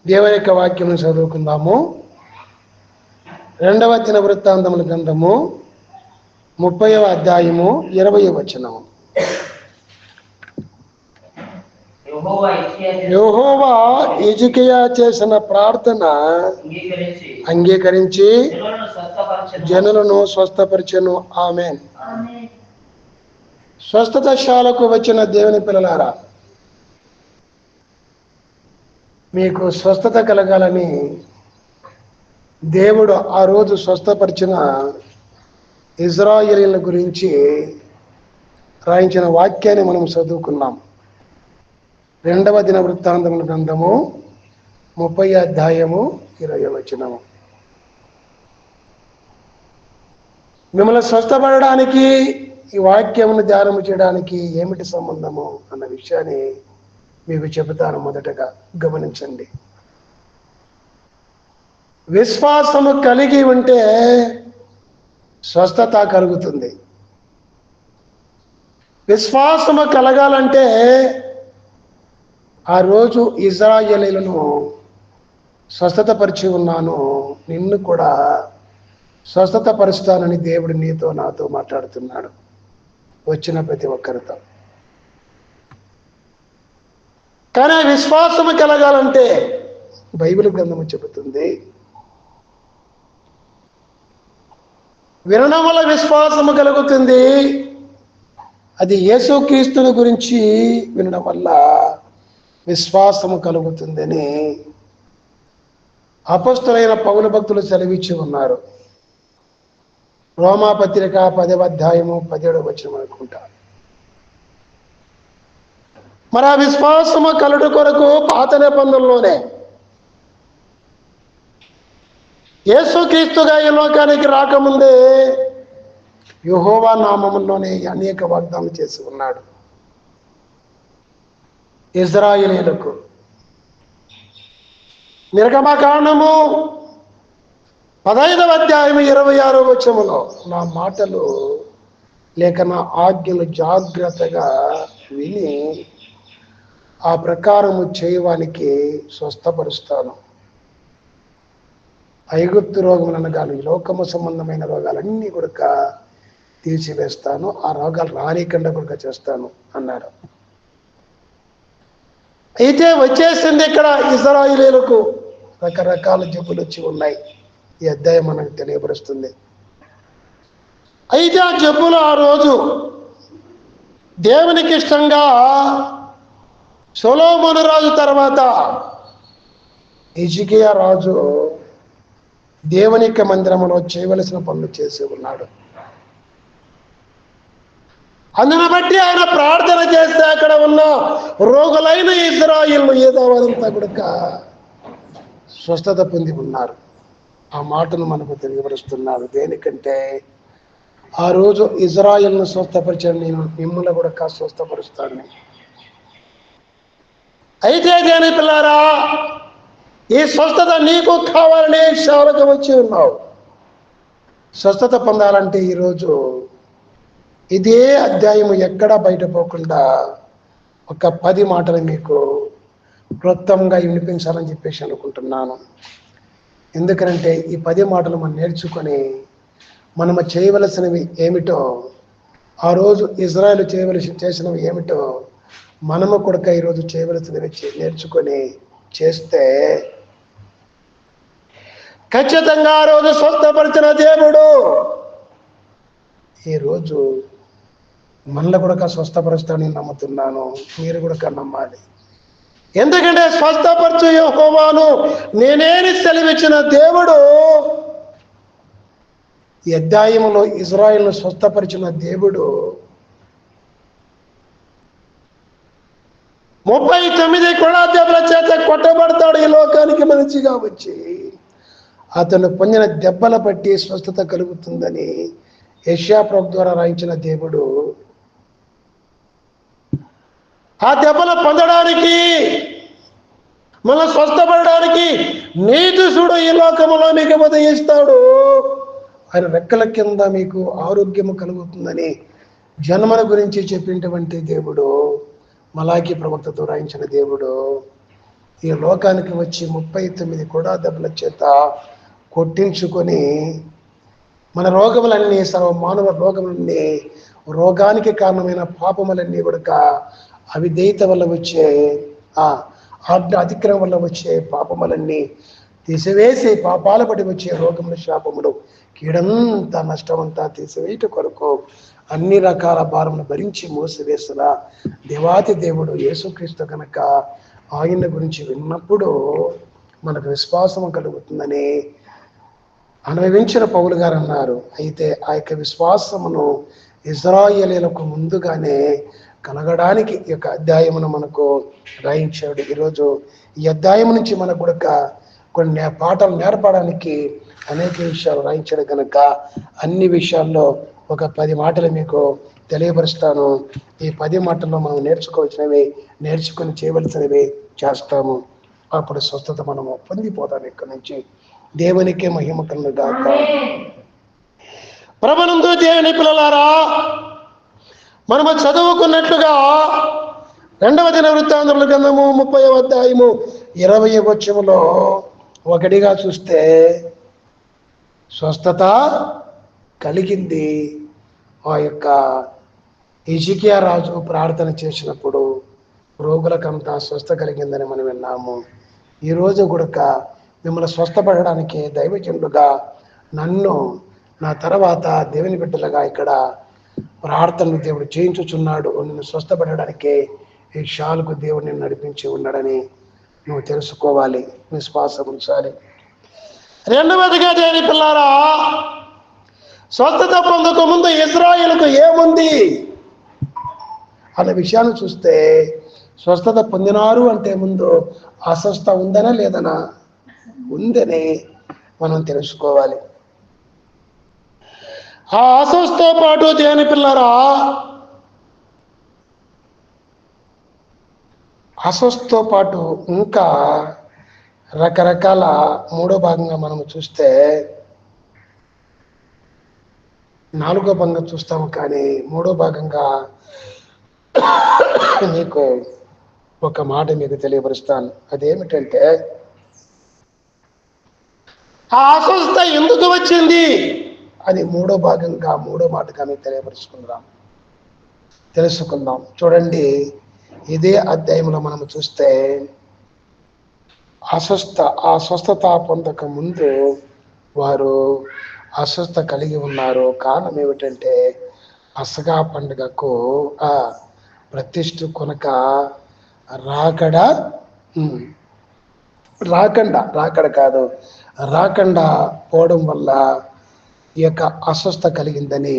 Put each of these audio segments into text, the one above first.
దేవుని యొక్క వాక్యము చదువుకుందాము. 2వ దినవృత్తాంతముల గ్రంథము 30వ అధ్యాయము 20వ వచనము. యెహోవా హిజ్కియా చేసిన ప్రార్థన అంగీకరించి జనులను స్వస్థపరిచెను. ఆమేన్. స్వస్థతశాలకు వచ్చిన దేవుని పిల్లలారా, మీకు స్వస్థత కలగాలని దేవుడు ఆ రోజు స్వస్థపరిచిన ఇజ్రాయేలీల గురించి రాయించిన వాక్యాన్ని మనం చదువుకున్నాం. 2వ దినవృత్తాంతముల గ్రంథము 30వ అధ్యాయము 20వ వచనము. మిమ్మల్ని స్వస్థపడడానికి ఈ వాక్యమును ధ్యానం చేయడానికి ఏమిటి సంబంధము అన్న విషయాన్ని మీకు చెబుతాను. మొదటగా గమనించండి. విశ్వాసము కలిగి ఉంటే స్వస్థత కలుగుతుంది. విశ్వాసము కలగాలంటే ఆ రోజు ఇజ్రాయేలీలను స్వస్థత పరిచి ఉన్నాను, నిన్ను కూడా స్వస్థత పరుస్తానని దేవుడు నీతో నాతో మాట్లాడుతున్నాడు, వచ్చిన ప్రతి ఒక్కరితో. కానీ ఆ విశ్వాసము కలగాలంటే బైబిల్ గ్రంథము చెబుతుంది, వినడం వల్ల విశ్వాసము కలుగుతుంది. అది యేసుక్రీస్తుని గురించి వినడం వల్ల విశ్వాసము కలుగుతుందని అపొస్తలులైన పౌలు భక్తులు సెలవిచ్చి ఉన్నారు. రోమాపత్రిక 10వ అధ్యాయము 17వ వచనం అనుకుంటా. మరి ఆ విశ్వాసము కలుడు కొరకు పాత నిబంధనలోనే యేసుక్రీస్తుగా ఈ లోకానికి రాకముందే యెహోవా నామములోనే అనేక వాగ్దానాలు చేసి ఉన్నాడు ఇజ్రాయేలీయులకు. నిర్గమకాండము 15వ అధ్యాయం 26వ వచనములో నా మాటలు లేక నా ఆజ్ఞలు జాగ్రత్తగా విని ఆ ప్రకారము చేయడానికి స్వస్థపరుస్తాను. ఐగుప్తు రోగములను గాను ఈ లోకము సంబంధమైన రోగాలన్నీ కూడా తీసివేస్తాను, ఆ రోగాలు రానికుండా కూడా చేస్తాను అన్నాడు. అయితే వచ్చేసింది ఇక్కడ ఇజ్రాయేలీయులకు రకరకాల జబ్బులు వచ్చి ఉన్నాయి. ఈ అధ్యాయం మనకు తెలియపరుస్తుంది. అయితే ఆ జబ్బులు ఆ రోజు దేవునికి ఇష్టంగా సొలొమోను రాజు తర్వాత హిజ్కియా రాజు దేవుని యొక్క మందిరంలో చేయవలసిన పనులు చేసి ఉన్నాడు. అందును బట్టి ఆయన ప్రార్థన చేస్తే అక్కడ ఉన్న రోగులైన ఇజ్రాయేలు ఏదోవారంతా కూడా స్వస్థత పొంది ఉన్నారు. ఆ మాటను మనకు తెలియపరుస్తున్నాడు. దేనికంటే ఆ రోజు ఇజ్రాయేల్ను స్వస్థపరిచాను, నేను మిమ్మల్ని కూడా స్వస్థపరుస్తాను. అయితే దేని పిల్లారా, ఈ స్వస్థత నీకు కావాలని సేవలకు వచ్చి ఉన్నావు. స్వస్థత పొందాలంటే ఈరోజు ఇదే అధ్యాయము ఎక్కడా బయటపోకుండా ఒక 10 మాటలు మీకు క్లుప్తంగా వినిపించాలని చెప్పేసి అనుకుంటున్నాను. ఎందుకంటే ఈ 10 మాటలు మనం నేర్చుకొని మనము చేయవలసినవి ఏమిటో, ఆ రోజు ఇజ్రాయేలు చేసినవి ఏమిటో మనము కూడా ఈరోజు చేయవలసినవి నేర్చుకొని చేస్తే ఖచ్చితంగా ఆ రోజు స్వస్థపరిచిన దేవుడు ఈరోజు మనల్ని కూడా స్వస్థపరుస్తానని నమ్ముతున్నాను. మీరు కూడా నమ్మాలి. ఎందుకంటే స్వస్థపరచు యెహోవాను నేనేని సెలవిచ్చిన దేవుడు ఈ అధ్యాయంలో ఇజ్రాయేలును స్వస్థపరిచిన దేవుడు 39 కొళ్ళ చేత కొట్టబడతాడు. ఈ లోకానికి మనిషిగా వచ్చి అతను పొందిన దెబ్బల బట్టి స్వస్థత కలుగుతుందని యెషయా ప్రవక్త ద్వారా రాయించిన దేవుడు ఆ దెబ్బలు పొందడానికి, మనం స్వస్థపడడానికి నీతిశుడు ఈ లోకములో మీకు ఉదయిస్తాడు. ఆయన రెక్కల కింద మీకు ఆరోగ్యము కలుగుతుందని జన్మల గురించి చెప్పినటువంటి దేవుడు మలాకి ప్రవక్తతో రాయించిన దేవుడు ఈ లోకానికి వచ్చి 39 కూడా దెబ్బల చేత కొట్టించుకొని మన రోగములన్నీ, సర్వమానవ రోగములన్నీ, రోగానికి కారణమైన పాపములన్నీ కూడా అవిధేయత వల్ల వచ్చే ఆజ్ఞ అతిక్రమం వల్ల వచ్చే పాపములన్నీ తీసివేసి పాపాల పడి వచ్చే రోగములు, శాపములు, కీడంతా, నష్టమంతా తీసివేయట కొరకు అన్ని రకాల భారములు భరించి మోసివేసిన దేవాతి దేవుడు యేసుక్రీస్తు కనుక ఆయన గురించి విన్నప్పుడు మనకు విశ్వాసం కలుగుతుందని అనుభవించిన పౌలు గారు అన్నారు. అయితే ఆ యొక్క విశ్వాసమును ఇశ్రాయేలీయులకు ముందుగానే కలగడానికి ఈ యొక్క అధ్యాయమును మనకు రాయించాడు. ఈరోజు ఈ అధ్యాయం నుంచి మనకు కూడా కొన్ని పాఠాలు నేర్పడానికి అనేక విషయాలు రాయించాడు కనుక అన్ని విషయాల్లో ఒక 10 మాటలు మీకు తెలియపరుస్తాను. ఈ 10 మాటల్లో మనం నేర్చుకోవలసినవి, నేర్చుకొని చేయవలసినవి చేస్తాము. అప్పుడు స్వస్థత మనము పొందిపోతాం. ఇక్కడి నుంచి దేవునికి మహిమ కలుగుగాక. ప్రభునందు దేవుని పిల్లలారా, మనము చదువుకున్నట్లుగా 2వ దినవృత్తాంతముల గ్రంథము 30వ అధ్యాయము 20వ వచనములో ఒకటిగా చూస్తే స్వస్థత కలిగింది. ఆ యొక్క హిజ్కియా రాజు ప్రార్థన చేసినప్పుడు రోగులకంతా స్వస్థ కలిగిందని మనం విన్నాము. ఈరోజు కూడా మిమ్మల్ని స్వస్థపడడానికి దైవజనులుగా నన్ను, నా తర్వాత దేవుని బిడ్డలుగా ఇక్కడ ప్రార్థనలు దేవుడు చేయించుచున్నాడు. నిన్ను స్వస్థపడడానికి ఈ షాలకు దేవుడు నిన్ను నడిపించి ఉన్నాడని నువ్వు తెలుసుకోవాలి, విశ్వాసం ఉంచాలి. 2వదిగా దేవుని పిల్లారా, స్వస్థత పొందక ముందు ఇశ్రాయేలుకు ఏముంది అన్న విషయాన్ని చూస్తే స్వస్థత పొందినారు అంటే ముందు అస్వస్థ ఉందనా లేదనా? ఉందని మనం తెలుసుకోవాలి. ఆ అస్వస్థతో పాటు దేవుని పిల్లరా, అస్వస్థతో పాటు ఇంకా రకరకాల 3వ భాగంగా మనం చూస్తే 4వ భాగంగా చూస్తాము. కానీ 3వ భాగంగా మీకు ఒక మాట మీకు తెలియపరుస్తాను. అదేమిటంటే, ఆ అస్వస్థత ఎందుకు వచ్చింది అని 3వ భాగంగా 3వ మాటగా మీకు తెలుసుకుందాం. చూడండి, ఇదే అధ్యాయంలో మనం చూస్తే ఆ స్వస్థత పొందక ముందు వారు అస్వస్థ కలిగి ఉన్నారు. కారణం ఏమిటంటే పస్కా పండుగకు ప్రతిష్ఠ కొనక రాకుండా పోవడం వల్ల ఈ యొక్క అస్వస్థ కలిగిందని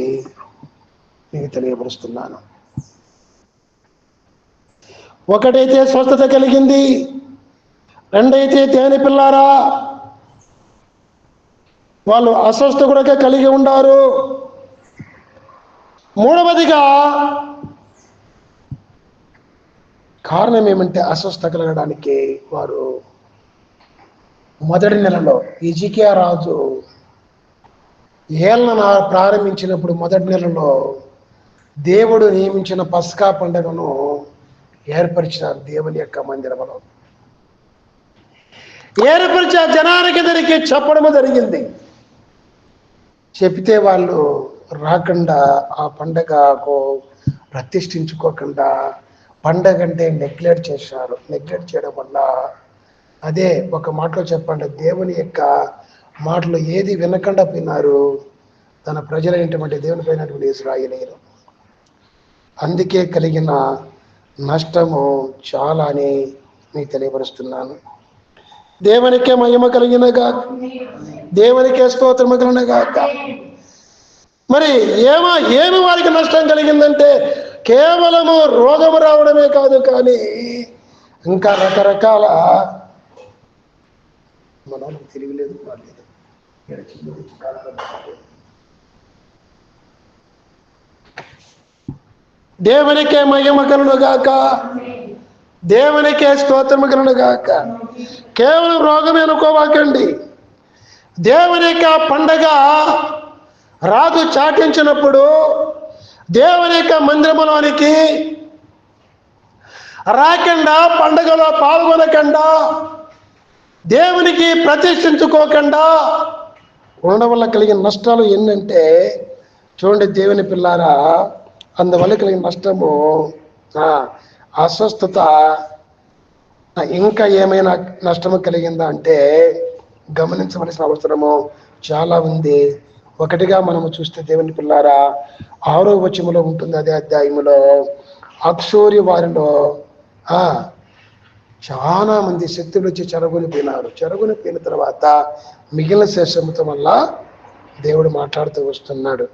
నేను తెలియపరుస్తున్నాను. ఒకటైతే స్వస్థత కలిగింది, రెండైతే తేనె పిల్లారా వాళ్ళు అస్వస్థ కూడా కలిగి ఉన్నారు. 3వదిగా కారణం ఏమంటే అస్వస్థ కలగడానికి వారు మొదటి నెలలో హిజ్కియా రాజు ఏళ్ళను ప్రారంభించినప్పుడు మొదటి నెలలో దేవుడు నియమించిన పస్కా పండుగను ఏర్పరిచినారు. దేవుని యొక్క మందిరంలో ఏర్పరిచి ఆ జనానికి అందరికీ చెప్పడము జరిగింది. చెప్తే వాళ్ళు రాకుండా, ఆ పండగకు ప్రతిష్ఠించుకోకుండా పండగ అంటే నెగ్లెక్ట్ చేశారు. నెగ్లెక్ట్ చేయడం వల్ల అదే ఒక మాటలో చెప్పండి, దేవుని యొక్క మాటలు ఏది వినకుండా పోయినారు తన ప్రజలైనటువంటి దేవుని పైనటువంటి ఇశ్రాయేలీయులు. అందుకే కలిగిన నష్టము చాలా అని మీకు తెలియపరుస్తున్నాను. దేవునికే మహిమ కలిగిన గాక, దేవునికే స్తోత్రము కలిగిన గాక. మరి ఏమి వారికి నష్టం కలిగిందంటే కేవలము రోగము రావడమే కాదు, కానీ ఇంకా రకరకాల మనకు తెలియలేదు. దేవునికే మహిమ కలుగును గాక, దేవునికే స్తోత్రము కలుగును గాక. కేవలం రోగమే అనుకోవాకండి. దేవుని యొక్క పండగ రాజు చాటించినప్పుడు దేవుని యొక్క మందిరములోనికి రాకుండా, పండుగలో పాల్గొనకుండా, దేవునికి ప్రతిష్ఠించుకోకుండా ఉండడం వల్ల కలిగిన నష్టాలు ఏంటంటే, చూడండి దేవుని పిల్లారా, అందువల్ల కలిగిన నష్టము అస్వస్థత. ఇంకా ఏమైనా నష్టము కలిగిందా అంటే గమనించవలసిన అవసరము చాలా ఉంది. ఒకటిగా మనము చూస్తే దేవుని పిల్లారా 6వ వచనములో ఉంటుంది, అదే అధ్యాయములో, అక్షోరి వారిలో చాలా మంది శక్తులు వచ్చి చెరగొనిపోయిన తర్వాత మిగిలిన శేషముతో వల్ల దేవుడు మాట్లాడుతూ వస్తున్నాడు.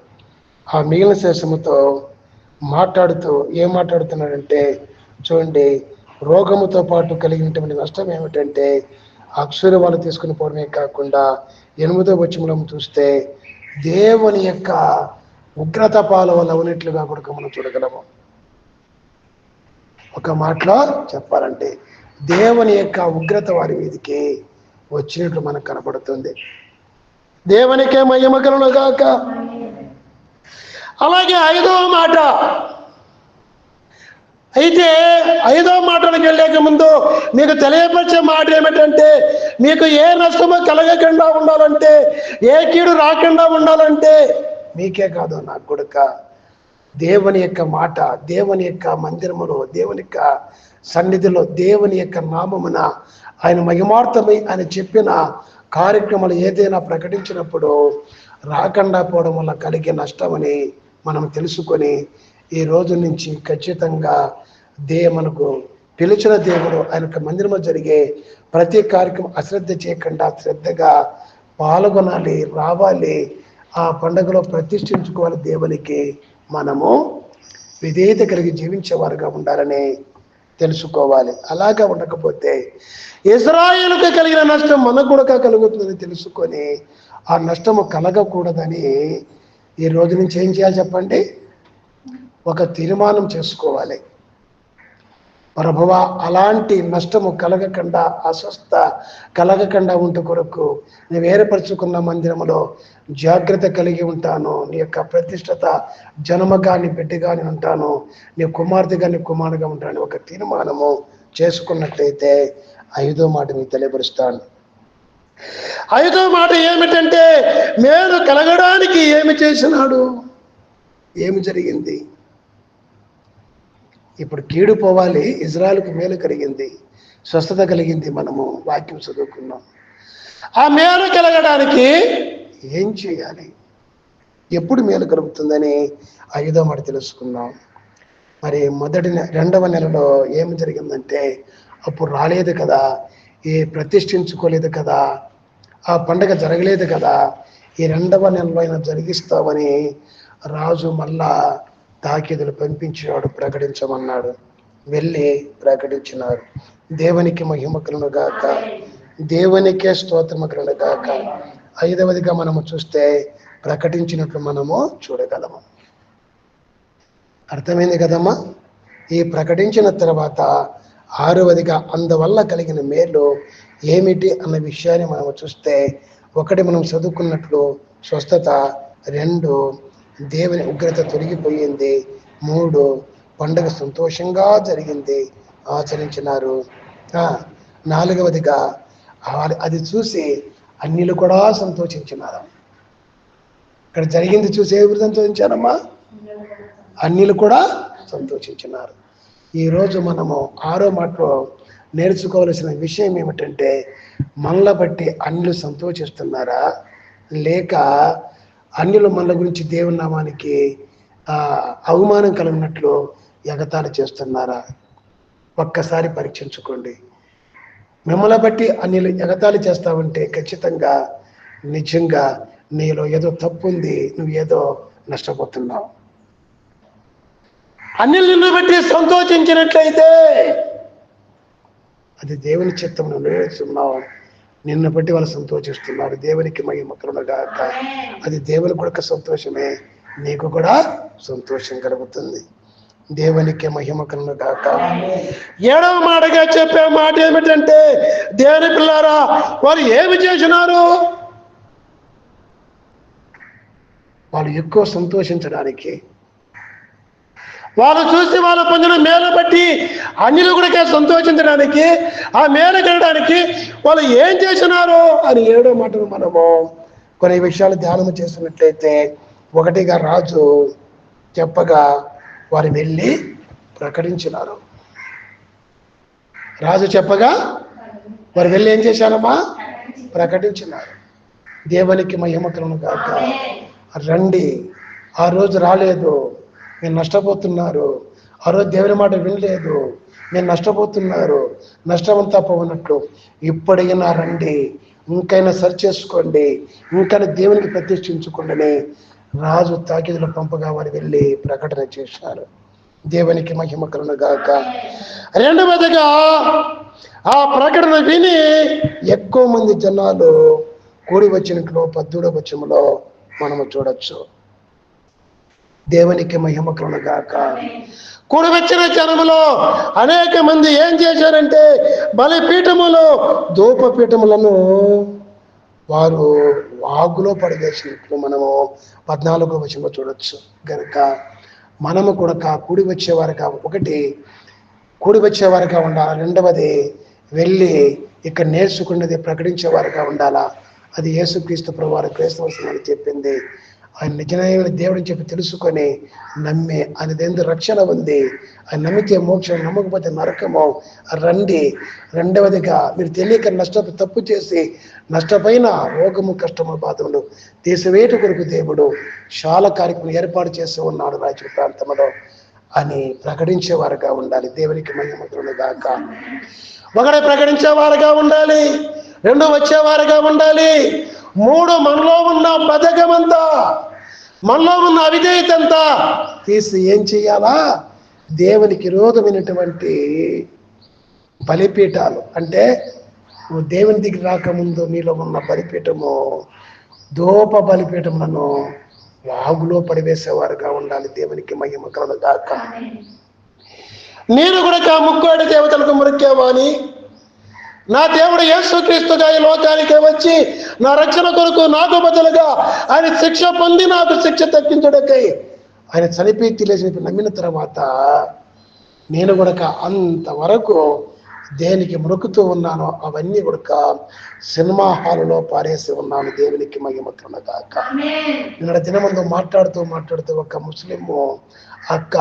ఆ మిగిలిన శేషముతో మాట్లాడుతూ ఏం మాట్లాడుతున్నాడంటే, చూడండి, రోగముతో పాటు కలిగినటువంటి నష్టం ఏమిటంటే అక్షురు వాళ్ళు తీసుకుని పోవడమే కాకుండా 8వ వచనంలో చూస్తే దేవుని యొక్క ఉగ్రత పాల వల్ల ఉన్నట్లుగా కూడా మనం చూడగలము. ఒక మాటలో చెప్పాలంటే దేవుని యొక్క ఉగ్రత వారి మీదకి వచ్చినట్లు మనకు కనబడుతుంది. దేవునికే మహిమ కలుగును గాక. అలాగే 5వ మాట. అయితే 5వ మాటలకు వెళ్ళేక ముందు మీకు తెలియపరిచే మాట ఏమిటంటే, మీకు ఏ నష్టమో కలగకుండా ఉండాలంటే, ఏ కీడు రాకుండా ఉండాలంటే మీకే కాదు నా కొడుక, దేవుని యొక్క మాట, దేవుని యొక్క మందిరములో, దేవుని యొక్క సన్నిధిలో, దేవుని యొక్క నామమున ఆయన మహిమార్థమై ఆయన చెప్పిన కార్యక్రమాలు ఏదైనా ప్రకటించినప్పుడు రాకుండా పోవడం వల్ల కలిగే నష్టమని మనం తెలుసుకొని ఈ రోజు నుంచి ఖచ్చితంగా మనకు పిలిచిన దేవుడు ఆయన మందిరంలో జరిగే ప్రతి కార్యక్రమం అశ్రద్ధ చేయకుండా శ్రద్ధగా పాల్గొనాలి, రావాలి, ఆ పండుగలో ప్రతిష్ఠించుకోవాలి. దేవునికి మనము విధేయత కలిగి జీవించేవారుగా ఉండాలని తెలుసుకోవాలి. అలాగా ఉండకపోతే ఇశ్రాయేలుకు కలిగిన నష్టం మనకు కూడా కలుగుతుందని తెలుసుకొని ఆ నష్టము కలగకూడదని ఈ రోజు నుంచి ఏం చేయాలి చెప్పండి? ఒక తీర్మానం చేసుకోవాలి. ప్రభువా, అలాంటి నష్టము కలగకుండా, అస్వస్థ కలగకుండా ఉంటే కొరకు నేను ఏర్పరచుకున్న మందిరములో జాగ్రత్త కలిగి ఉంటాను. నీ యొక్క ప్రతిష్టత జనమగా నీ బిడ్డగా నేను ఉంటాను, నీ కుమార్తెగా నీ కుమారుగా ఉంటాను. ఒక తీర్మానము చేసుకున్నట్లయితే 5వ మాట మీకు తెలియపరుస్తాను. 5వ మాట ఏమిటంటే, మేలు కలగడానికి ఏమి చేసినాడు, ఏమి జరిగింది? ఇప్పుడు కీడు పోవాలి, ఇజ్రాయెల్కు మేలు కలిగింది, స్వస్థత కలిగింది. మనము వాక్యం చదువుకున్నాం. ఆ మేలు కలగడానికి ఏం చేయాలి, ఎప్పుడు మేలు కలుగుతుందని 5వ మాట తెలుసుకున్నాం. మరి 2వ నెలలో ఏమి జరిగిందంటే, అప్పుడు రాలేదు కదా, ప్రతిష్ఠించుకోలేదు కదా, ఆ పండగ జరగలేదు కదా, ఈ 2వ నెలలో అయినా జరిగిస్తామని రాజు మళ్ళా తాకీదులు పంపించినాడు, ప్రకటించమన్నాడు. వెళ్ళి ప్రకటించినారు. దేవునికి మహిమ కలుగును గాక, దేవునికే స్తోత్రము కలుగును గాక. 5వదిగా మనము చూస్తే ప్రకటించినట్లు మనము చూడగలము. అర్థమైంది కదమ్మా? ఈ ప్రకటించిన తర్వాత 6వదిగా అందువల్ల కలిగిన మేలు ఏమిటి అన్న విషయాన్ని మనము చూస్తే, 1 మనం చదువుకున్నట్లు స్వస్థత, 2 దేవుని ఉగ్రత తొలగిపోయింది, 3 పండుగ సంతోషంగా జరిగింది, ఆచరించినారు. 4వదిగా అది చూసి అన్యులు కూడా సంతోషించినారు. ఇక్కడ జరిగింది చూసి ఎవరు సంతోషించారమ్మా? అన్యులు కూడా సంతోషించినారు. ఈరోజు మనము 6వ మాటలో నేర్చుకోవలసిన విషయం ఏమిటంటే, మనల బట్టి అన్యులు సంతోషిస్తున్నారా, లేక అన్యులు మన గురించి దేవుని నామానికి అవమానం కలిగినట్లు ఎగతాళి చేస్తున్నారా? ఒక్కసారి పరీక్షించుకోండి. మిమ్మల్ని బట్టి అన్యులు ఎగతాళి చేస్తావంటే ఖచ్చితంగా నిజంగా నీలో ఏదో తప్పు ఉంది, నువ్వు ఏదో నష్టపోతున్నావు. అన్యులు నిన్ను బట్టి సంతోషించినట్లయితే అది దేవుని చిత్తం, నువ్వు నెరవేరుస్తున్నావు. నిన్ను బట్టి వాళ్ళు సంతోషిస్తున్నారు. దేవునికి మహిమ కలుగును గాక. అది దేవుని కూడా సంతోషమే, నీకు కూడా సంతోషం కలుగుతుంది. దేవునికి మహిమ కలుగును గాక. 7వ మాటగా చెప్పే మాట ఏమిటంటే, దేవుని పిల్లారా, వారు ఏమి చేసినారు? వాళ్ళు ఎక్కువ సంతోషించడానికి వాళ్ళు చూసి వాళ్ళు పొందిన మేలు బట్టి అన్యులు కూడా సంతోషించడానికి, ఆ మేలు కలగడానికి వాళ్ళు ఏం చేసినారు అని 7వ మాటను మనము కొన్ని విషయాలు ధ్యానం చేసినట్లయితే, ఒకటిగా రాజు చెప్పగా వారు వెళ్ళి ప్రకటించినారు. రాజు చెప్పగా వారు వెళ్ళి ఏం చేశారమ్మా? ప్రకటించినారు. దేవునికి మహిమ కలుగును గాక. రండి, ఆ రోజు రాలేదు, మీరు నష్టపోతున్నారు. ఆ రోజు దేవుని మాట వినలేదు, మీరు నష్టపోతున్నారు. నష్టమంతా పోనట్లు ఇప్పుడైనా రండి, ఇంకైనా సరి చేసుకోండి, ఇంకైనా దేవునికి ప్రతిష్ఠించుకోండి. రాజు తాకిదులు పంపగా వారు వెళ్ళి ప్రకటన చేశారు. దేవునికి మహిమ కలుగును గాక. రెండవదిగా ఆ ప్రకటన విని ఎక్కువ మంది జనాలు కూడి వచ్చినట్లు 18వ వచనంలో మనము చూడొచ్చు. దేవునికి మహిమ కలుగును గాక. కూడి వచ్చిన జనములో అనేక మంది ఏం చేశారంటే, బలిపీఠములు ధూపపీఠములను వారు వాగులో పడివేసినట్లు మనము 14వ వచనంలో చూడొచ్చు. కనుక మనము కూడా కూడి వచ్చేవారుగా, ఒకటి కూడి వచ్చేవారుగా ఉండాలా, రెండవది వెళ్ళి ఇక్కడ నేర్చుకున్నది ప్రకటించేవారుగా ఉండాలా. అది యేసుక్రీస్తు ప్రభువారు క్రైస్తవ చెప్పింది. ఆయన నిజమైన దేవుడిని చెప్పి తెలుసుకొని నమ్మి ఆయన ఎందు రక్షణ ఉంది. ఆయన నమ్మితే మోక్షం, నమ్మకపోతే నరకము. రండి. రెండవదిగా మీరు తెలియక తప్పు చేసి నష్టపోయిన రోగము, కష్టము, బాధలు తీసివేటు కొరకు దేవుడు చాలా కార్యక్రమం ఏర్పాటు చేస్తూ ఉన్నాడు రాజు ప్రాంతంలో అని ప్రకటించేవారుగా ఉండాలి. దేవునికి మహిమ కలుగును గాక. ఒకటి ప్రకటించేవారుగా ఉండాలి, 2 వచ్చేవారుగా ఉండాలి, 3 మనలో ఉన్న బద్ధకమంతా, మనలో ఉన్న అవిధేయత అంతా తీసి ఏం చేయాలా? దేవునికి విరోధమైనటువంటి బలిపీఠాలు, అంటే నువ్వు దేవుని దగ్గర రాకముందు నీలో ఉన్న బలిపీఠము, ధూప బలిపీఠములను వాగులో పడివేసేవారుగా ఉండాలి. దేవునికి మహిమ కలుగును గాక. నేను కూడా ముక్కోటి దేవతలకు మురికేవాని, నా దేవుడు యేసుక్రీస్తుగా ఈ లోకానికి వచ్చి నా రక్షణ కొరకు నాకు బదులుగా ఆయన శిక్ష పొంది నాకు శిక్ష తప్పించుటకై ఆయన చనిపోయి తెలియజేసి నమ్మిన తర్వాత నేను కూడా అంతవరకు దేనికి మొక్కుతూ ఉన్నానో అవన్నీ కూడా సినిమా హాలులో పారేసి ఉన్నాను. దేవునికి మహిమ కలుగును గాక. నిన్న దినమందు మాట్లాడుతూ ఒక ముస్లిము అక్క,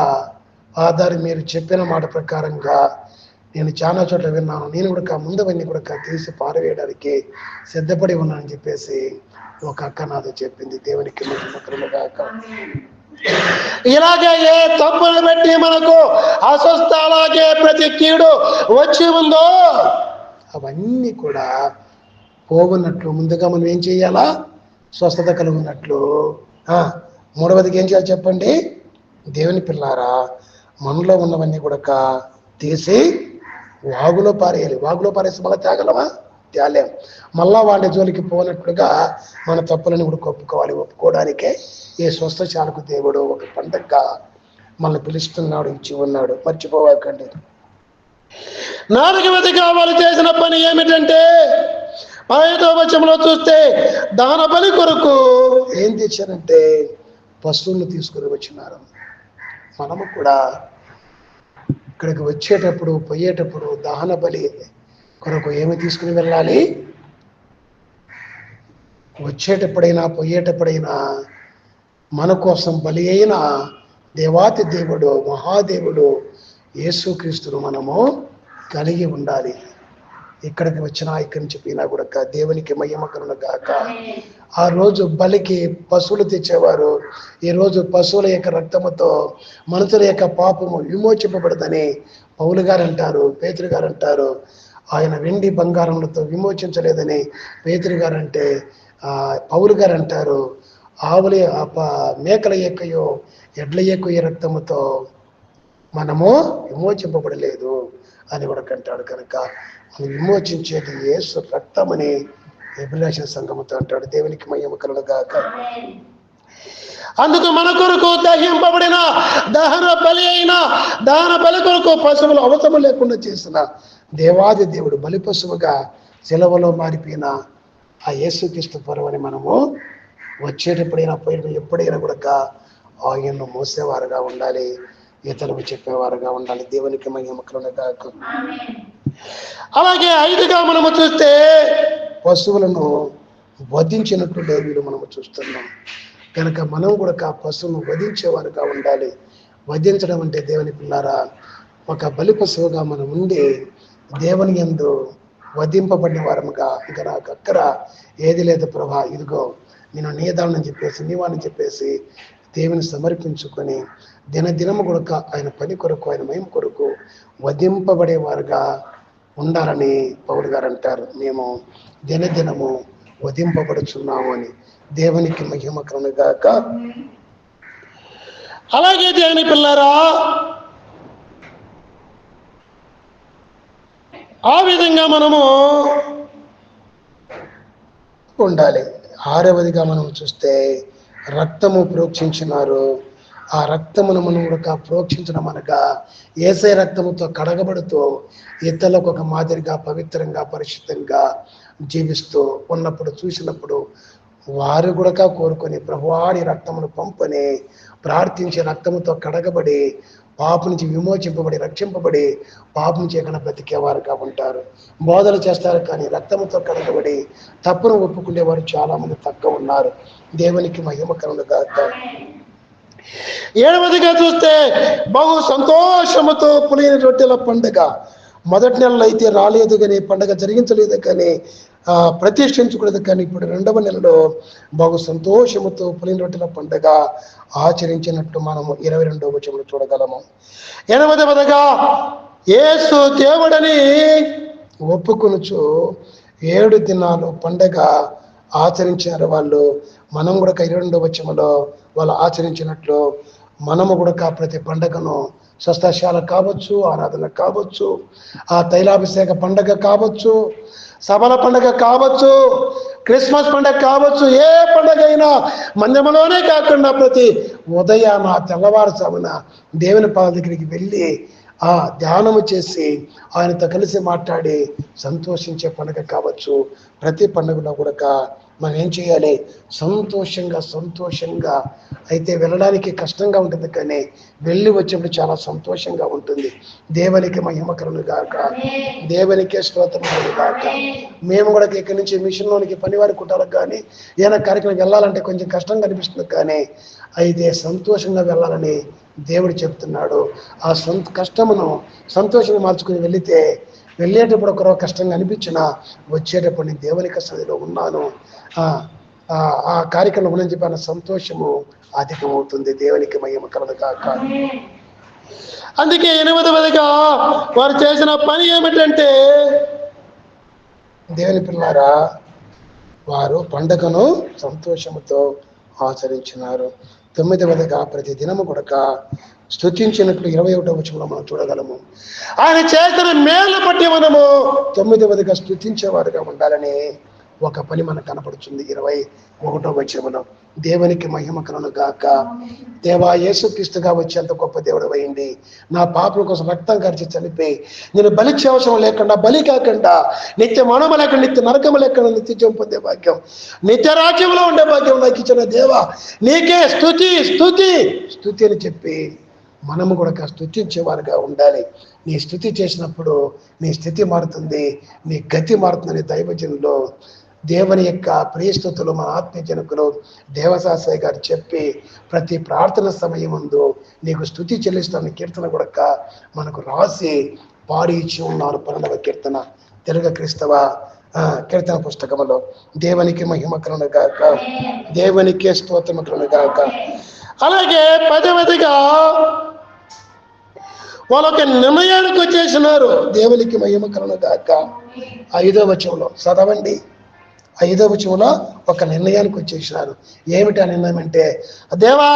ఆధారి మీరు చెప్పిన మాట ప్రకారంగా నేను చాలా చోట్ల విన్నాను, నేను కూడా ముందవన్నీ కూడా తీసి పారవేయడానికి సిద్ధపడి ఉన్నానని చెప్పేసి ఒక అక్క నాతో చెప్పింది. దేవునికి మహిమ కలుగును గాక. ఇలాగే ఏ తప్పును బట్టి మనకు అస్వస్థ, అలాగే ప్రతి కీడు వచ్చి ఉందో అవన్నీ కూడా పోగున్నట్లు ముందుగా మనం ఏం చేయాలా? స్వస్థత కలుగున్నట్లు. మూడవదికి ఏం చేయాలి చెప్పండి? దేవుని పిల్లారా, మనలో ఉన్నవన్నీ కూడా తీసి వాగులో పారేయాలి. వాగులో పారేసి మళ్ళీ తేగలమా? తేలేం. మళ్ళా వాడి జోలికి పోనట్లుగా మన తప్పులని కూడా ఒప్పుకోవాలి. ఒప్పుకోవడానికే ఈ స్వస్థశాలకు దేవుడు ఒక పండగగా మనల్ని పిలుస్తున్నాడు, ఇచ్చి ఉన్నాడు. మర్చిపోవాకండి. 4వదిగా వాళ్ళు చేసిన పని ఏమిటంటే, 15వ వచనంలో చూస్తే దహన బలి కొరకు ఏం తెచ్చారంటే పశువులను తీసుకుని వచ్చినారు. మనము కూడా ఇక్కడికి వచ్చేటప్పుడు, పోయేటప్పుడు దహన బలి కొరకు ఏమి తీసుకుని వెళ్ళాలి? వచ్చేటప్పుడైనా పోయేటప్పుడైనా మన కోసం బలి అయిన దేవాతి దేవుడు, మహాదేవుడు యేసుక్రీస్తును మనము కలిగి ఉండాలి. ఇక్కడికి వచ్చినా, ఇక్కడి నుంచి పోయినా కూడా దేవునికి మహిమ కలుగును గాక. ఆ రోజు బలికి పశువులు తెచ్చేవారు. ఈరోజు పశువుల యొక్క రక్తముతో మనుషుల యొక్క పాపము విమోచింపబడదని పౌలు గారు అంటారు, పేతురు గారు అంటారు. ఆయన వెండి బంగారములతో విమోచించలేదని పేతురు గారు అంటే, పౌలు గారు అంటారు. ఆవుల మేకల యొక్కయో ఎడ్ల యొక్క రక్తముతో మనము విమోచింపబడలేదు అని కూడా అంటాడు. కనుక మనం విమోచించేది యేసు రక్తమని ఎబ్రాయ సంఘముతో అంటాడు. దేవునికి మహిమ కలుగును గాక. అందుకు మన కొరకు దహింపబడిన దహన బలి అయిన దహన బలి కొరకు పశువులు అవసరం లేకుండా చేసిన దేవాది దేవుడు బలి పశువుగా సెలవులో మారిపోయిన ఆ యేసుక్రీస్తు పరువని మనము వచ్చేటప్పుడైనా పోయిన ఎప్పుడైనా కూడా ఆయన్ను మోసేవారుగా ఉండాలి. ఇతరులకు చెప్పేవారుగా ఉండాలి. దేవునికి మహిమ కలుగుగాక. అలాగే 5గా మనము చూస్తే పశువులను వధించినట్టు లేవీలు మనము చూస్తున్నాం. కనుక మనం కూడా పశువును వధించేవారుగా ఉండాలి. వధించడం అంటే దేవుని పిల్లారా, ఒక బలి పశువుగా మనం ఉండి దేవుని యందు వధింపబడిన వారముగా, ఇంకా నాకు అక్కర ఏది లేదు ప్రభా, ఇదిగో నేను నీదానని చెప్పేసి, నీవాని చెప్పేసి దేవుని సమర్పించుకొని దినదినము కూడా ఆయన పని కొరకు, ఆయన మహిమ కొరకు వధింపబడేవారుగా ఉండాలని పౌలు గారు అంటారు. మేము దినదినము వధింపబడుచున్నాము అని. దేవునికి మహిమ కలుగుగాక. అలాగే దేవుని పిల్లారా, ఆ విధంగా మనము ఉండాలి. 6వదిగా మనం చూస్తే రక్తము ప్రోక్షించినారు. ఆ రక్తమును మనం కూడా ప్రోక్షించడం అనగా యేసయ్య రక్తముతో కడగబడుతూ ఇతరులకు ఒక మాదిరిగా పవిత్రంగా పరిశుద్ధంగా జీవిస్తూ ఉన్నప్పుడు చూసినప్పుడు వారు కూడా కోరుకొని ప్రభువాని రక్తమును పంపని ప్రార్థించి రక్తముతో కడగబడి పాపం నుంచి విమోచింపబడి రక్షింపబడి పాపం చేయకుండా బ్రతికేవారుగా ఉంటారు. బోధలు చేస్తారు కానీ రక్తముతో కడగబడి తప్పును ఒప్పుకునేవారు చాలా మంది తక్కువ ఉన్నారు. దేవునికి మహిమ కలుగుగాక. 7వదిగా చూస్తే బహు సంతోషముతో పులియని రొట్టెల పండుగ. మొదటి నెలలో అయితే రాలేదు కానీ, పండుగ జరిగించలేదు కానీ, ప్రతిష్ఠించుకోలేదు కానీ, ఇప్పుడు 2వ నెలలో బహు సంతోషముతో పులియని రొట్టెల పండుగ ఆచరించినట్టు మనము 22వ వచనంలో చూడగలము. 8వదిగా యేసు దేవుడని ఒప్పుకొనుచు 7 దినాలు పండుగ ఆచరించారు వాళ్ళు. మనం కూడా 22వ వచనంలో వాళ్ళు ఆచరించినట్లు మనము కూడా ప్రతి పండుగను స్వస్థశాల కావచ్చు, ఆరాధన కావచ్చు, ఆ తైలాభిషేక పండుగ కావచ్చు, సభల పండుగ కావచ్చు, క్రిస్మస్ పండుగ కావచ్చు, ఏ పండుగ అయినా మందిరంలోనే కాకుండా ప్రతి ఉదయాన తెల్లవారుజామున దేవుని పాద దగ్గరికి వెళ్ళి ఆ ధ్యానము చేసి ఆయనతో కలిసి మాట్లాడి సంతోషించే పండుగ కావచ్చు. ప్రతి పండుగలో కూడా మనం ఏం చేయాలి? సంతోషంగా అయితే వెళ్ళడానికి కష్టంగా ఉంటుంది కానీ వెళ్ళి వచ్చేప్పుడు చాలా సంతోషంగా ఉంటుంది. దేవునికి మహిమ కలుగుగాక. దేవునికే స్తోత్రం కలుగుగాక. మేము కూడా ఇక్కడి నుంచి మిషన్లోనికి పనివారి కుటాలకు కానీ ఏదైనా కార్యక్రమం వెళ్ళాలంటే కొంచెం కష్టంగా అనిపిస్తుంది కానీ అయితే సంతోషంగా వెళ్ళాలని దేవుడు చెప్తున్నాడు. ఆ కష్టమును సంతోషంగా మార్చుకుని వెళితే వెళ్ళేటప్పుడు ఒకరో కష్టంగా అనిపించినా వచ్చేటప్పుడు నేను దేవునికి సన్నిధిలో ఉన్నాను, ఆ కార్యక్రమం గురించి చెప్పిన సంతోషము అధికమవుతుంది. దేవునికి మహిమ కలుగుగాక. అందుకే 8వదిగా వారు చేసిన పని ఏమిటంటే, దేవుని పిల్లారా, వారు పండుగను సంతోషముతో ఆచరించినారు. 9వదిగా ప్రతి దినము కూడా స్తుతించినట్లు 21వ వచనంలో మనం చూడగలము. ఆయన చేసిన మేలు బట్టి మనము 9వదిగా స్తుతించేవారుగా ఉండాలని ఒక పని మనకు కనపడుతుంది 21వ వచనంలో. దేవునికి మహిమ కలుగుగాక. దేవా, యేసుక్రీస్తుగా వచ్చేంత గొప్ప దేవుడు అయింది. నా పాపల కోసం రక్తం ఖర్చు చనిపోయి నేను బలిచ్చే అవసరం లేకుండా, బలి కాకుండా, నిత్య మరణము లేకుండా, నిత్య నరకము లేకుండా నిత్యం పొందే భాగ్యం, నిత్య రాజ్యంలో ఉండే భాగ్యం నాకు ఇచ్చిన దేవా, నీకే స్తుతి స్తుతి స్తుతి అని చెప్పి మనము కూడా స్తుతించేవారుగా ఉండాలి. నీ స్తుతి చేసినప్పుడు నీ స్థితి మారుతుంది, నీ గతి మారుతుందని దైవజనులు దేవుని యొక్క ప్రియస్తుతులు మన ఆత్మీయ జనకులు దేవశాస్త్రి గారు చెప్పి ప్రతి ప్రార్థన సమయం ముందు నీకు స్తుతి చెల్లిస్తున్న కీర్తన కూడా మనకు రాసి పాడి ఇచ్చి ఉన్నారు. 12వ కీర్తన తెలుగు క్రైస్తవ కీర్తన పుస్తకంలో. దేవునికి మహిమ కలుగుగాక. దేవునికే స్తోత్రం కలుగుగాక. అలాగే 10వదిగా వాళ్ళొక నిర్ణయానికి వచ్చేసినారు. దేవునికి మహిమ కలుగుగాక. 5వ వచనంలో చదవండి. 5వ వచనంలో ఒక నిర్ణయానికి వచ్చేసినారు. ఏమిటి ఆ నిర్ణయం అంటే, దేవా,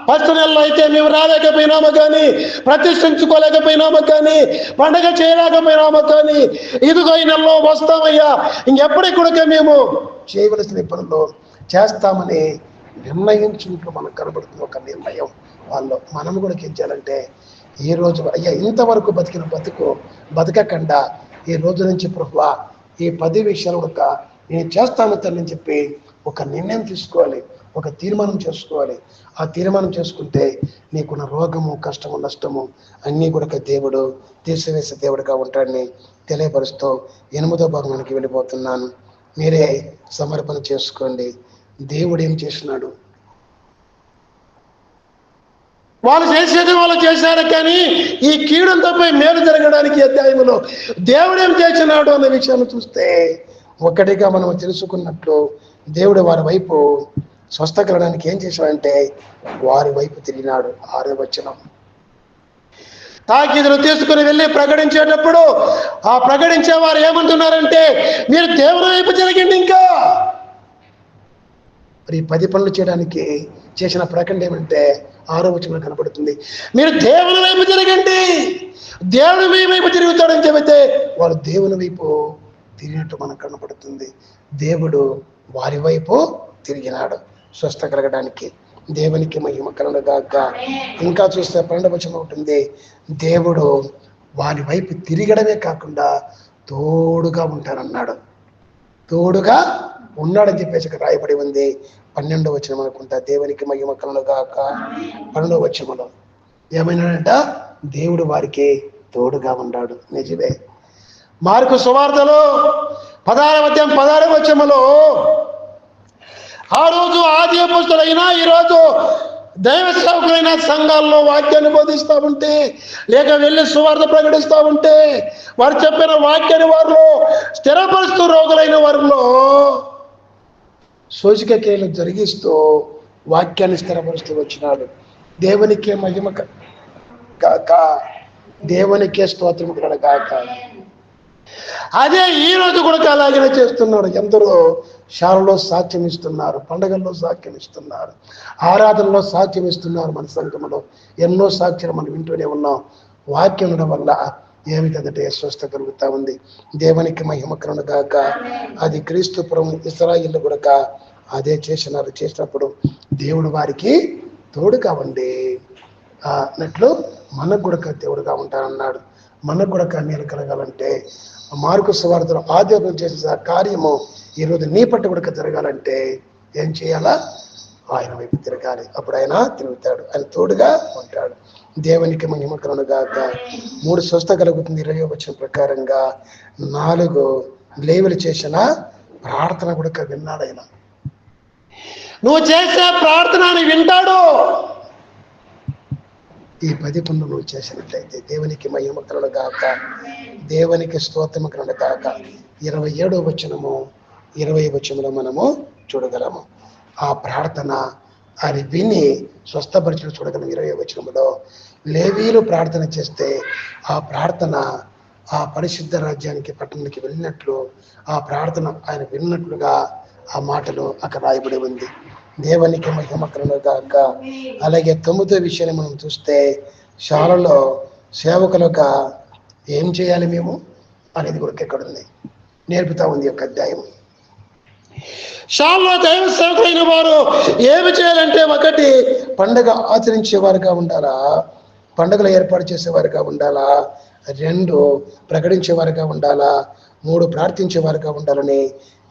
ఫస్ట్ నెలలో అయితే మేము రాలేకపోయినామో కానీ, ప్రతిష్ఠించుకోలేకపోయినామో కానీ, పండగ చేయలేకపోయినామో కానీ, ఇదిగో ఈ నెలలో వస్తామయ్యా, ఇంకెప్పటికి కూడా మేము చేయవలసిన పనులు చేస్తామని నిర్ణయించుకుంటూ మనకు కనబడుతుంది ఒక నిర్ణయం వాళ్ళు. మనం కూడా ఏం చేయాలంటే, ఈ రోజు అయ్యా ఇంతవరకు బతికిన బతకకుండా ఈ రోజు నుంచి ప్రభువా ఈ 10 విషయాలు కూడా నేను చేస్తాను తల్లి అని చెప్పి ఒక నిర్ణయం తీసుకోవాలి. ఒక తీర్మానం చేసుకోవాలి. ఆ తీర్మానం చేసుకుంటే నీకున్న రోగము, కష్టము, నష్టము అన్నీ కూడా దేవుడు తీసివేసే దేవుడిగా ఉంటాడని తెలియపరుస్తూ 8వ భాగానికి వెళ్ళిపోతున్నాను. మీరే సమర్పణ చేసుకోండి. దేవుడు ఏం చేసినాడు? వాళ్ళు చేసేది వాళ్ళు చేశారు, కానీ ఈ కీడులపై మేలు జరగడానికి అధ్యాయంలో దేవుడు ఏం చేసినాడు అన్న విషయాన్ని చూస్తే ఒక్కటిగా మనం తెలుసుకున్నట్లు దేవుడు వారి వైపు స్వస్థ కలగడానికి ఏం చేశాడంటే వారి వైపు తిరిగినాడు. 6వ వచనం. తాకీదులు తీసుకుని వెళ్ళి ప్రకటించేటప్పుడు ఆ ప్రకటించే వారు ఏమంటున్నారంటే మీరు దేవుని వైపు తిరగండి. ఇంకా మరి 10 పనులు చేయడానికి చేసిన ప్రకటన ఏమంటే 6వ వచనంలో కనబడుతుంది. మీరు దేవుని వైపు తిరగండి, దేవుని మీ వైపు తిరుగుతాడని చెబితే వాళ్ళు దేవుని వైపు తిరిగినట్టు మనకు కనబడుతుంది. దేవుడు వారి వైపు తిరిగినాడు స్వస్థ కలగడానికి. దేవునికి మహిమ కలుగుగాక. ఇంకా చూస్తే 12వ వచనం ఉంటుంది, దేవుడు వారి వైపు తిరగడమే కాకుండా తోడుగా ఉంటారన్నాడు. తోడుగా ఉన్నాడని చెప్పేసి రాయబడి ఉంది. 12వ వచనం అనుకుంటా. దేవునికి మహిమ కలుగుగాక. 12వ వచనంలో ఏమైనాడంట? దేవుడు వారికి తోడుగా ఉన్నాడు. నిజమే. మార్కు సువార్తలో 16వ అధ్యాయం 16వ వచనంలో ఆ రోజు ఆది అపోస్తలుడైనా ఈరోజు దైవ సేవకులైన సంఘాల్లో వాక్యాన్ని బోధిస్తూ ఉంటే, లేక వెళ్ళి సువార్త ప్రకటిస్తూ ఉంటే వారు చెప్పిన వాక్యాన్ని వారిలో స్థిరపరుస్తూ రోగులైన వారిలో సూచిక క్రియలు జరిగిస్తూ వాక్యాన్ని స్థిరపరుస్తూ వచ్చినాడు. దేవునికే మహిమ కాక, దేవునికే స్తోత్రము కలుగుగాక. అదే ఈ రోజు కూడా అలాగే చేస్తున్నాడు. ఎందరో శాలలో సాక్ష్యం ఇస్తున్నారు, పండగల్లో సాక్ష్యం ఇస్తున్నారు, ఆరాధనలో సాక్ష్యం ఇస్తున్నారు. మన సంఘంలో ఎన్నో సాక్ష్యాలు మనం వింటూనే ఉన్నాం. వాక్యం ఉండడం వల్ల ఏమిటంటే స్వస్థ కలుగుతా ఉంది. దేవునికి మహిమ కలుగుగాక. అది క్రీస్తుపురం ఇశ్రాయేలు కూడా అదే చేసినారు. చేసినప్పుడు దేవుడు వారికి తోడుగా ఉండి అన్నట్లు మనకు కూడా దేవుడుగా ఉంటానన్నాడు. మనకు కూడా మేలు కలగాలంటే మార్కు సువార్తలో ఆదివారం చేసే కార్యము ఈరోజు నీ పట్టు కూడా జరగాలంటే ఏం చేయాలా? ఆయన వైపు తిరగాలి. అప్పుడు ఆయన తిరుగుతాడు, ఆయన తోడుగా ఉంటాడు. దేవునికి మహిమ కలుగుగాక. 3 స్వస్థ కలుగుతుంది 20వ వచనం ప్రకారంగా. 4 లేవీలు చేసిన ప్రార్థన కూడా విన్నాడు ఆయన. నువ్వు చేసే ప్రార్థనని వింటాడు. ఈ 10 పనులు నువ్వు చేసినట్లయితే దేవునికి మహిమ కలుగుగాక. దేవునికి స్తోత్రము కలుగుగాక. 27వ వచనము 20వ వచనంలో మనము చూడగలము. ఆ ప్రార్థన అది విని స్వస్థపరిచిన చూడగలం. 20వ వచనంలో లేవీలు ప్రార్థన చేస్తే ఆ ప్రార్థన ఆ పరిశుద్ధ రాజ్యానికి పట్టణానికి వెళ్ళినట్లు ఆ ప్రార్థన ఆయన విన్నట్లుగా ఆ మాటలు అక్కడ రాయబడి ఉంది. దేవునికి మహిమ కలుగుగాక. అలాగే 9వ విషయాన్ని మనం చూస్తే శాలలో సేవకులుగా ఏం చేయాలి మేము అనేది కూడా ఎక్కడ ఉంది, నేర్పుతా ఉంది యొక్క అధ్యాయం. శాలలో దైవ సేవకులైన వారు ఏమి చేయాలంటే, 1 పండుగ ఆచరించేవారుగా ఉండాలా, పండుగలు ఏర్పాటు చేసేవారుగా ఉండాలా, 2 ప్రకటించేవారుగా ఉండాలా, 3 ప్రార్థించేవారుగా ఉండాలని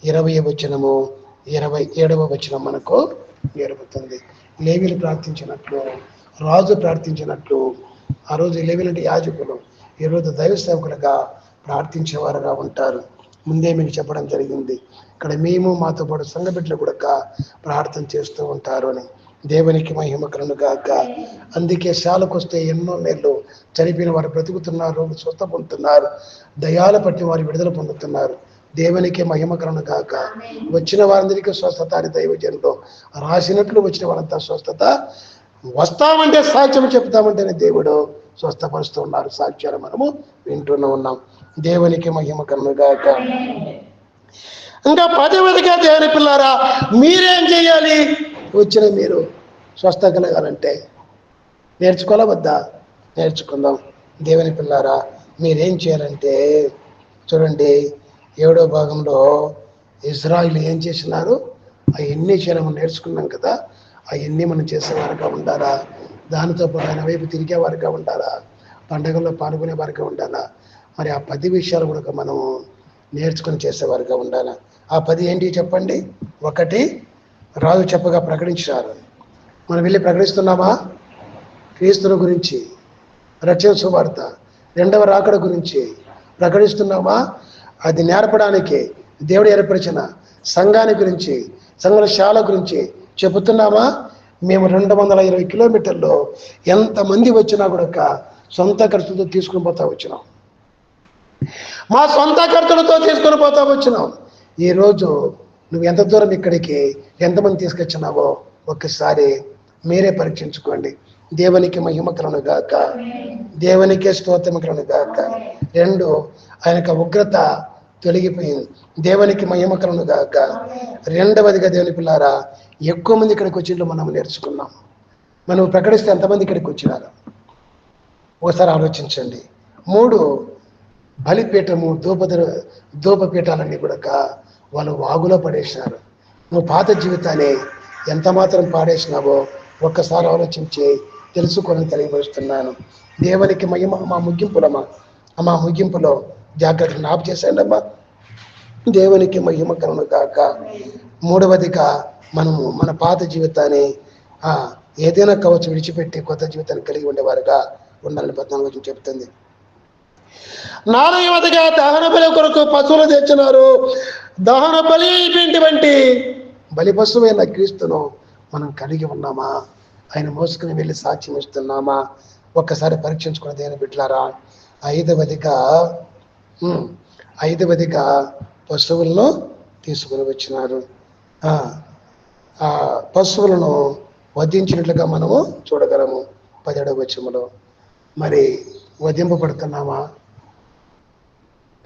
20వ వచనము 27వ వచనం మనకు నేర్పుతుంది. లేవీలు ప్రార్థించినట్లు, రాజు ప్రార్థించినట్లు, ఆ రోజు లేవీలు అంటే యాజకులు, ఈరోజు దైవ సేవకులుగా ప్రార్థించేవారుగా ఉంటారు. ముందే మీకు చెప్పడం జరిగింది. ఇక్కడ మేము మాతో పాటు సంఘ బిడ్డలు కూడా ప్రార్థన చేస్తూ ఉంటారు అని. దేవునికి మహిమ కలుగుగాక. అందుకే శాలకు వస్తే ఎన్నో మేళ్ళు, చనిపోయిన వారు బ్రతుకుతున్నారు, స్వస్థ పొందుతున్నారు, దయాల పట్టి వారు విడుదల పొందుతున్నారు. దేవునికి మహిమ కలుగుగాక. వచ్చిన వారందరికీ స్వస్థత అని దైవజనులు రాసినట్లు వచ్చిన వారంతా స్వస్థత. వస్తామంటే సాక్ష్యం చెప్తామంటేనే దేవుడు స్వస్థపరుస్తూ ఉన్నారు. సాక్ష్యాలు మనము వింటూనే ఉన్నాం. దేవునికి మహిమ కలుగుగాక. ఇంకా 10వదిగా దేవుని పిల్లారా, మీరేం చేయాలి? వచ్చిన మీరు స్వస్థ కలగాలంటే నేర్చుకోవాలా వద్దా? నేర్చుకుందాం. దేవుని పిల్లారా, మీరేం చేయాలంటే చూడండి, 7వ భాగంలో ఇజ్రాయిల్ ఏం చేసినారు అవన్నీ చేయడం నేర్చుకున్నాం కదా. అవన్నీ మనం చేసేవారుగా ఉండాలా, దానితో పాటు ఆయన వైపు తిరిగేవారుగా ఉండాలా, పండుగల్లో పాల్గొనేవారుగా ఉండాలా. మరి ఆ 10 విషయాలు కూడా మనం నేర్చుకుని చేసేవారుగా ఉండాలా. ఆ 10 ఏంటి చెప్పండి? 1 రాజు చెప్పగా ప్రకటించారు. మనం వెళ్ళి ప్రకటిస్తున్నామా? క్రీస్తుల గురించి, రక్షణ సువార్త, రెండవ రాకడ గురించి ప్రకటిస్తున్నామా? అది నేర్పడానికి దేవుడు ఏర్పరిచిన సంఘాన్ని గురించి, సంఘశాల గురించి చెబుతున్నామా? మేము 220 కిలోమీటర్లు ఎంతమంది వచ్చినా కూడా సొంత ఖర్చులతో తీసుకుని పోతా వచ్చినాం. మా సొంత ఖర్చులతో తీసుకుని పోతా వచ్చినాం. ఈరోజు నువ్వు ఎంత దూరం ఇక్కడికి ఎంతమంది తీసుకొచ్చినావో ఒక్కసారి మీరే పరీక్షించుకోండి. దేవునికి మహిమ కలుగును గాక, దేవునికే స్తోత్రం కలుగును గాక. 2, ఆయనకు ఉగ్రత తొలగిపోయింది. దేవునికి మహిమ కలుగును గాక. 2వదిగా దేవుని పిల్లారా, ఎక్కువ మంది ఇక్కడికి వచ్చినట్లు మనం నేర్చుకున్నాం. మనం ప్రకటిస్తే ఎంతమంది ఇక్కడికి వచ్చినారు ఒకసారి ఆలోచించండి. 3, బలిపీఠము, ధూపపీఠాలన్నీ కూడా వాళ్ళు వాగులో పడేసినారు. నువ్వు పాత జీవితాన్ని ఎంత మాత్రం పాడేసినావో ఒక్కసారి ఆలోచించి తెలుసుకొని తెలియపరుస్తున్నాను. దేవునికి మహిమ. మా ముగింపులో జాగ్రత్తగా నాపు చేశాను అమ్మా. దేవునికి మహిమ కలుగును గాక. 3వదిగా మనము మన పాత జీవితాన్ని ఏదైనా కావచ్చు విడిచిపెట్టి కొత్త జీవితాన్ని కలిగి ఉండేవారుగా ఉండాలని 14 చెబుతుంది. 4వదిగా దహన బలి కొరకు పశువులు తెచ్చినారు. దహన బలి వంటి బలి పశువైన క్రీస్తును మనం కలిగి ఉన్నామా? ఆయన మోసుకుని వెళ్ళి సాక్ష్యం ఇస్తున్నామా? ఒక్కసారి పరీక్షించుకుని దేని బిడ్డలారా. 5వదిగా పశువులను తీసుకుని వచ్చినారు. పశువులను వధించినట్లుగా మనము చూడగలము 17వ వచనంలో. మరి వధింపబడుతున్నామా?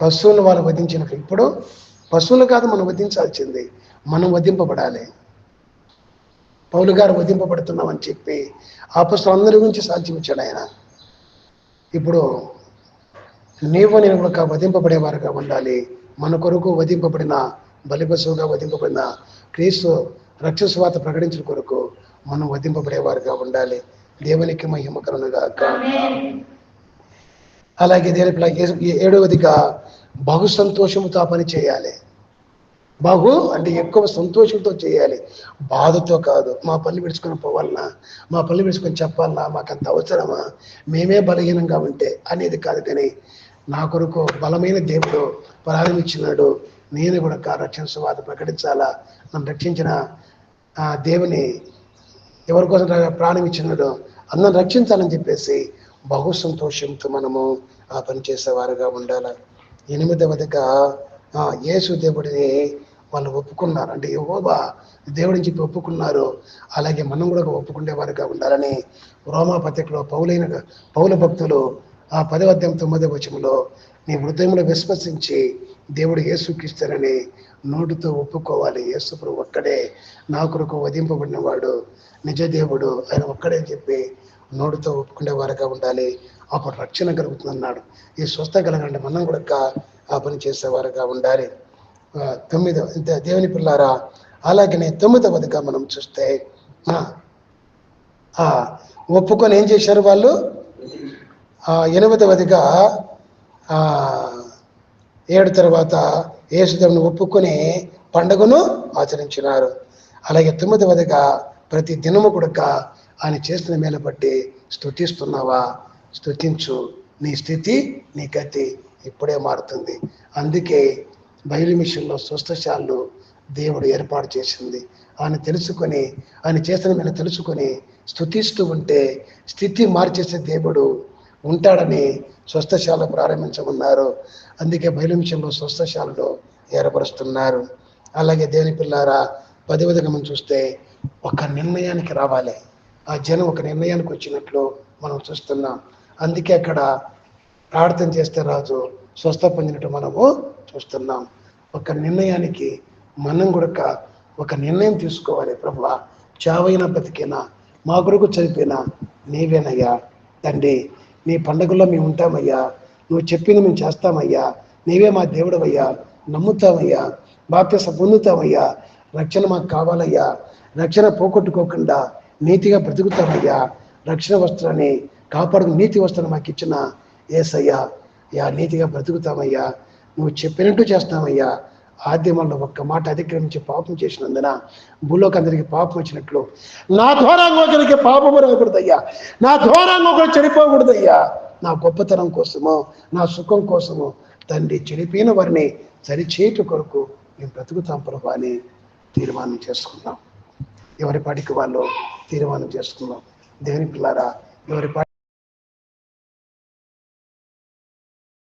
పశువులను వాళ్ళు వధించినట్లు ఇప్పుడు పశువులు కాదు మనం వధించాల్సింది, మనం వధింపబడాలి. పౌలు గారు వధింపబడుతున్నామని చెప్పి అపొస్తలులందరి గురించి సాక్ష్యం ఇచ్చాడు ఆయన. ఇప్పుడు నీవు నేను కూడా వధింపబడేవారుగా ఉండాలి. మన కొరకు వధింపబడిన బలిపశువుగా వధింపబడిన క్రీస్తు రక్షణ సువార్త ప్రకటించిన కొరకు మనం వధింపబడేవారుగా ఉండాలి. దేవునికి మహిమ కలుగును గాక. అలాగే దేనికి 7వదిగా బహు సంతోషంతో పని చేయాలి. బహు అంటే ఎక్కువ సంతోషంతో చేయాలి, బాధతో కాదు. మా పనులు విడుచుకొని పోవాలన్నా, మా పనులు విడుచుకొని చెప్పాలన్నా, మాకంత అవసరమా, మేమే బలహీనంగా ఉంటే అనేది కాదు. కానీ నా కొరకు బలమైన దేవుడు ప్రారంభించినాడు, నేను కూడా రక్షణ సువార్త ప్రకటించాలా, నన్ను రక్షించిన దేవుని ఎవరి కోసం ప్రాణం ఇచ్చినాడో అందరిని రక్షించాలని చెప్పేసి బహు సంతోషంతో మనము ఆ పని చేసేవారుగా ఉండాలి. 8వదిగా యేసు దేవుడిని వాళ్ళు ఒప్పుకున్నారు. అంటే యెహోవా దేవుడిని చెప్పి ఒప్పుకున్నారు. అలాగే మనం కూడా ఒప్పుకునేవారుగా ఉండాలని రోమా పత్రికలో పౌల భక్తులు 10వ అధ్యాయం 9వ వచనంలో, నీ హృదయంలో విశ్వసించి దేవుడు యేసుక్రీస్తునని నోటితో ఒప్పుకోవాలి. యేసు ప్రభు ఒక్కడే నా కొరకు వధింపబడిన వాడు, నిజ దేవుడు, ఆయన ఒక్కడే అని చెప్పి నోటితో ఒప్పుకునేవారుగా ఉండాలి. అప్పుడు రక్షణ కలుగుతుందన్నాడు. ఈ స్వస్థ కలగంటే మనం కూడా ఆ పని చేసేవారుగా ఉండాలి. 9 దేవుని పిల్లారా. అలాగనే 9వదిగా మనం చూస్తే ఒప్పుకొని ఏం చేశారు వాళ్ళు? 8వదిగా 7 తర్వాత యేసుదేవుని ఒప్పుకొని పండుగను ఆచరించినారు. అలాగే 9వదిగా ప్రతి దినము కూడా ఆయన చేస్తున్న మేలు బట్టి స్తుతిస్తున్నావా? స్తుతించు. నీ స్థితి, నీ గతి ఇప్పుడే మారుతుంది. అందుకే బయలు మిషన్లో స్వస్థశాలను దేవుడు ఏర్పాటు చేసింది. ఆయన తెలుసుకొని, ఆయన చేస్తున్న మేలు తెలుసుకొని స్తుతిస్తూ ఉంటే స్థితి మార్చేసే దేవుడు ఉంటాడని స్వస్థశాల ప్రారంభించమన్నారు. అందుకే బయలు మిషన్లో స్వస్థశాలను ఏర్పరుస్తున్నారు. అలాగే దేవుని పిల్లారా, 10వదిగా మనం చూస్తే ఒక నిర్ణయానికి రావాలి. ఆ జనం ఒక నిర్ణయానికి వచ్చినట్లు మనం చూస్తున్నాం. అందుకే అక్కడ ప్రార్థన చేస్తే రాజు స్వస్థ పొందినట్టు మనము చూస్తున్నాం. ఒక నిర్ణయానికి మనం కూడా ఒక నిర్ణయం తీసుకోవాలి. ప్రభువా, చావైనా బ్రతికినా మా కొరకు చనిపోయినా నీవేనయ్యా తండ్రి. నీ పండుగల్లో మేము ఉంటామయ్యా, నువ్వు చెప్పింది మేము చేస్తామయ్యా, నీవే మా దేవుడవయ్యా, నమ్ముతామయ్యా, బాప్తిసం పొందుతామయ్యా, రక్షణ మాకు కావాలయ్యా, రక్షణ పోగొట్టుకోకుండా నీతిగా బ్రతుకుతామయ్యా, రక్షణ వస్త్రాన్ని కాపాడుకు నీతి వస్త్రాన్ని మాకు ఇచ్చిన యేసయ్యా, నీతిగా బ్రతుకుతామయ్యా, నువ్వు చెప్పినట్టు చేస్తామయ్యా ఆద్యమంలో ఒక్క మాట అతిక్రమించి పాపం చేసినందున భూలోకి అందరికీ పాపం వచ్చినట్లు నా ద్వారా ఒకరికి పాపము రాకూడదయ్యా, నా ద్వారా ఒకరు చెడిపోకూడదయ్యా. నా గొప్పతనం కోసమో నా సుఖం కోసమో తండ్రి చెడిపోయిన వారిని సరిచేయట కొరకు మేము బ్రతుకుతాం ప్రభు అని తీర్మానం చేసుకున్నాం. ఎవరి పాటికి వాళ్ళు తీర్మానం చేసుకున్నాం. దేవుని పిల్లారా, ఎవరి